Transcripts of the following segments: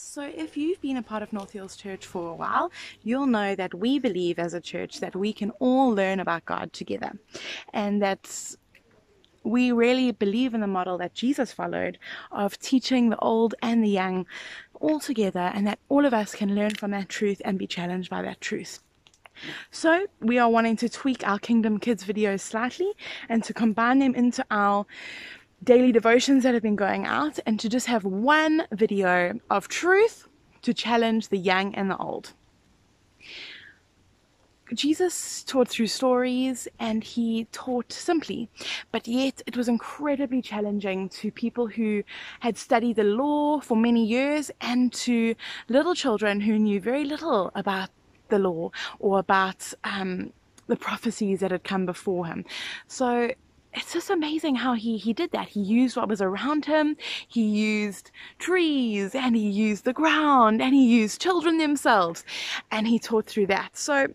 So if you've been a part of North Hills Church for a while, you'll know that we believe as a church that we can all learn about God together, and that we really believe in the model that Jesus followed of teaching the old and the young all together, and that all of us can learn from that truth and be challenged by that truth. So we are wanting to tweak our Kingdom Kids videos slightly and to combine them into our daily devotions that have been going out, and to just have one video of truth to challenge the young and the old. Jesus taught through stories, and he taught simply, but yet it was incredibly challenging to people who had studied the law for many years and to little children who knew very little about the law or about the prophecies that had come before him. So it's just amazing how he did that. He used what was around him. He used trees, and he used the ground, and he used children themselves, and he taught through that. So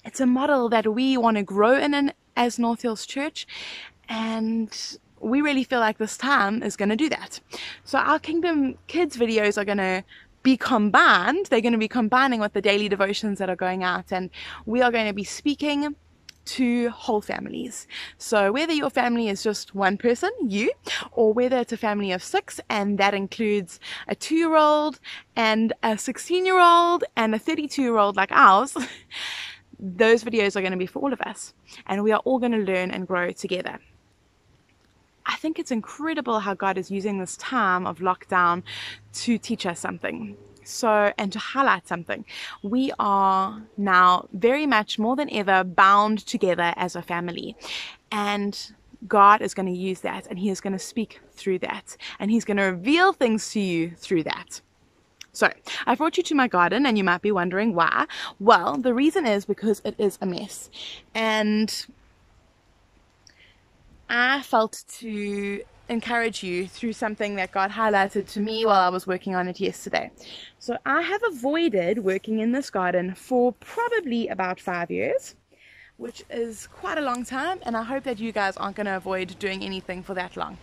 it's a model that we want to grow in as North Hills Church, and we really feel like this time is going to do that. So our Kingdom Kids videos are going to be combined. They're going to be combining with the daily devotions that are going out, and we are going to be speaking to whole families. So whether your family is just one person, you, or whether it's a family of 6, and that includes a 2-year-old and a 16-year-old and a 32-year-old like ours, those videos are going to be for all of us, and we are all going to learn and grow together. I think it's incredible how God is using this time of lockdown to teach us something. So, and to highlight something. We are now very much more than ever bound together as a family, and God is going to use that, and he is going to speak through that, and he's going to reveal things to you through that. So I brought you to my garden, and you might be wondering why. Well, the reason is because it is a mess, and I felt to encourage you through something that God highlighted to me while I was working on it yesterday. So I have avoided working in this garden for probably about 5 years, which is quite a long time, and I hope that you guys aren't going to avoid doing anything for that long.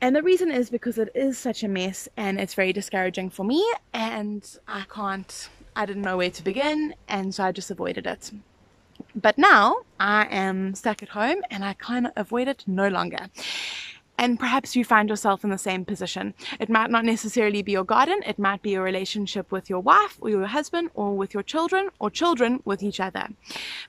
And the reason is because it is such a mess, and it's very discouraging for me, and I didn't know where to begin, and so I just avoided it. But now I am stuck at home, and I kind of avoid it no longer. And perhaps you find yourself in the same position. It might not necessarily be your garden. It might be your relationship with your wife or your husband, or with your children, or children with each other.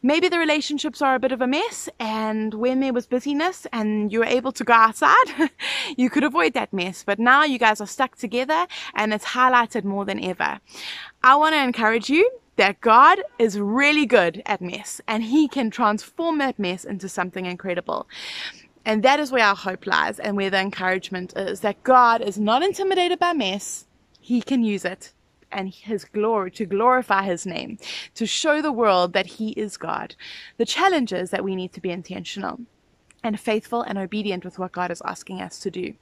Maybe the relationships are a bit of a mess, and when there was busyness and you were able to go outside, you could avoid that mess. But now you guys are stuck together, and it's highlighted more than ever. I want to encourage you that God is really good at mess, and he can transform that mess into something incredible. And that is where our hope lies, and where the encouragement is, that God is not intimidated by mess. He can use it and his glory to glorify his name, to show the world that he is God. The challenge is that we need to be intentional and faithful and obedient with what God is asking us to do.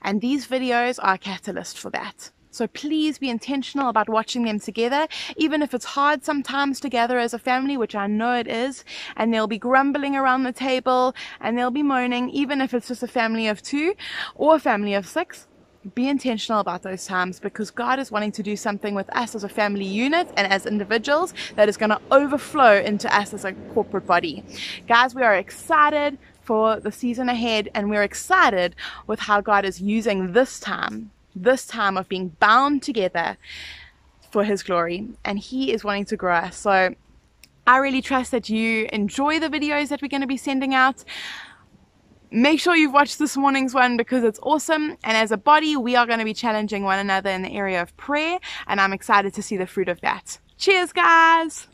And these videos are a catalyst for that. So please be intentional about watching them together, even if it's hard sometimes to gather as a family, which I know it is, and they'll be grumbling around the table, and they'll be moaning, even if it's just a family of 2 or a family of 6. Be intentional about those times, because God is wanting to do something with us as a family unit and as individuals that is going to overflow into us as a corporate body. Guys, we are excited for the season ahead, and we're excited with how God is using this time of being bound together for his glory, and he is wanting to grow us. So I really trust that you enjoy the videos that we're going to be sending out. Make sure you've watched this morning's one, because it's awesome, and as a body we are going to be challenging one another in the area of prayer, and I'm excited to see the fruit of that. Cheers, guys.